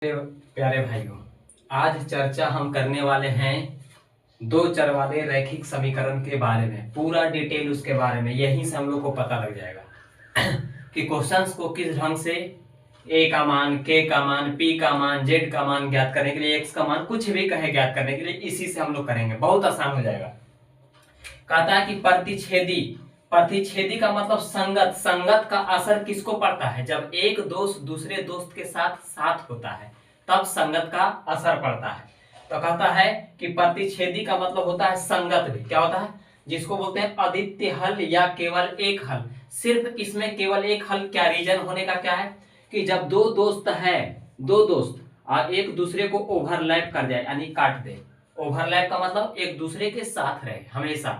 मेरे प्यारे भाइयों, आज चर्चा हम करने वाले हैं दो चर वाले रैखिक समीकरण के बारे में। पूरा डिटेल उसके बारे में यहीं से हम लोग को पता लग जाएगा कि क्वेश्चंस को किस ढंग से ए का मान, के का मान, पी का मान, जेड का मान ज्ञात करने के लिए, एक्स का मान, कुछ भी कहे ज्ञात करने के लिए इसी से हम लोग करेंगे। बहुत आसान हो जाएगा। कहता है कि प्रतिच्छेदी, प्रतिच्छेदी का मतलब संगत। संगत का असर किसको पड़ता है? जब एक दोस्त दूसरे दोस्त के साथ साथ होता है तब संगत का असर पड़ता है। तो कहता है कि प्रतिच्छेदी का मतलब होता है संगत भी। क्या होता है? जिसको बोलते हैं अद्वितीय हल या केवल एक हल। सिर्फ इसमें केवल एक हल। क्या रीजन होने का क्या है कि जब दो दोस्त हैं, दो दोस्त एक दूसरे को ओवरलैप कर जाए यानी काट दे। ओवरलैप का मतलब एक दूसरे के साथ रहे हमेशा,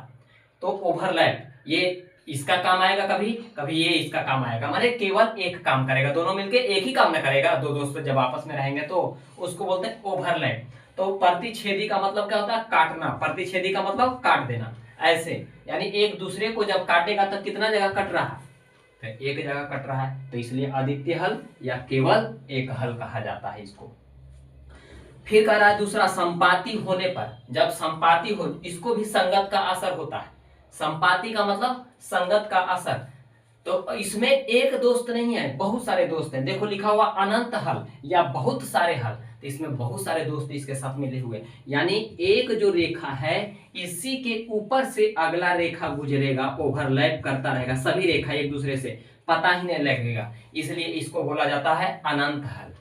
तो ओवरलैप ये इसका काम आएगा, कभी कभी ये इसका काम आएगा। माने केवल एक काम करेगा, दोनों मिलके एक ही काम ना करेगा। दो दोस्त जब आपस में रहेंगे तो उसको बोलते हैं ओवरलैप। तो प्रतिच्छेदी का मतलब क्या होता है? काटना। प्रतिच्छेदी का मतलब काट देना ऐसे, यानी एक दूसरे को जब काटेगा तो कितना जगह कट रहा है? तो एक जगह कट रहा है, तो इसलिए अद्वितीय हल या केवल एक हल कहा जाता है इसको। फिर कह रहा है दूसरा, संपाती होने पर। जब संपाती हो, इसको भी संगत का असर होता है। संपाती का मतलब संगत का असर। तो इसमें एक दोस्त नहीं है, बहुत सारे दोस्त हैं। देखो लिखा हुआ अनंत हल या बहुत सारे हल, तो इसमें बहुत सारे दोस्त इसके साथ मिले हुए, यानी एक जो रेखा है इसी के ऊपर से अगला रेखा गुजरेगा, ओवरलैप करता रहेगा। सभी रेखा एक दूसरे से पता ही नहीं लगेगा, इसलिए इसको बोला जाता है अनंत हल।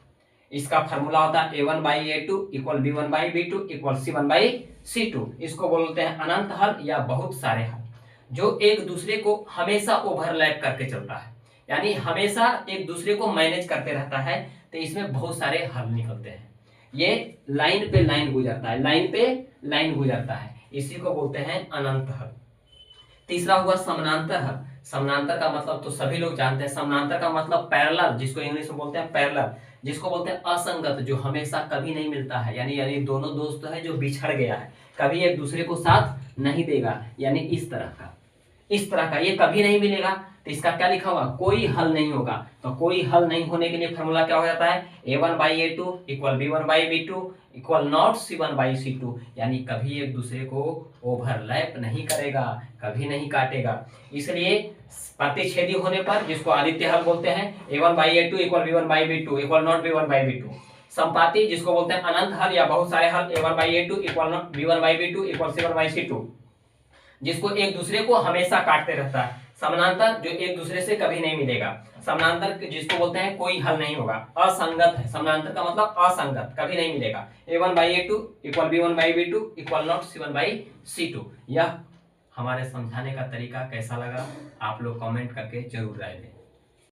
इसका फॉर्मूला होता है a1/a2 equal b1/b2 equal c1/c2। इसको बोलते हैं अनंत हल या बहुत सारे हल, जो एक दूसरे को हमेशा ओवरलैप करके चलता है, यानी हमेशा एक दूसरे को मैनेज करते रहता है। तो इसमें बहुत सारे हल निकलते हैं। ये लाइन पे लाइन गुजरता है, लाइन पे लाइन गुजरता है, इसी को बोलते हैं अनंत हल। तीसरा हुआ समानांतर हल। समानांतर का मतलब तो सभी लोग जानते हैं। समानांतर का मतलब पैरेलल, जिसको इंग्लिश में बोलते हैं पैरेलल, जिसको बोलते हैं असंगत, जो हमेशा कभी नहीं मिलता है। यानी दोनों दोस्त है जो बिछड़ गया है, कभी एक दूसरे को साथ नहीं देगा, यानी इस तरह का, इस तरह का ये कभी नहीं मिलेगा। तो इसका क्या लिखा हुआ? कोई हल नहीं होगा। तो कोई हल नहीं होने के लिए फॉर्मूला क्या हो जाता है? a1/a2 equal b1/b2 equal not c1/c2, यानी कभी एक दूसरे को ओवरलैप नहीं करेगा, कभी नहीं काटेगा। इसलिए प्रतिच्छेदी होने पर, जिसको आदित्य हल बोलते हैं, a1/a2 equal b1/b2 equal not b1/b2। संपाती, जिसको बोलते हैं अनंत हल या बहुत सारे हल, a1/a2 equal not b1/b2 equal c1/c2, जिसको एक दूसरे को हमेशा काटते रहता है। समानांतर, जो एक दूसरे से कभी नहीं मिलेगा। समानांतर जिसको बोलते हैं कोई हल नहीं होगा, असंगत है। समानांतर का मतलब असंगत, कभी नहीं मिलेगा। a1/a2 equal b1/b2 equal not c1/c2। यह हमारे समझाने का तरीका कैसा लगा आप लोग कमेंट करके जरूर राय दें।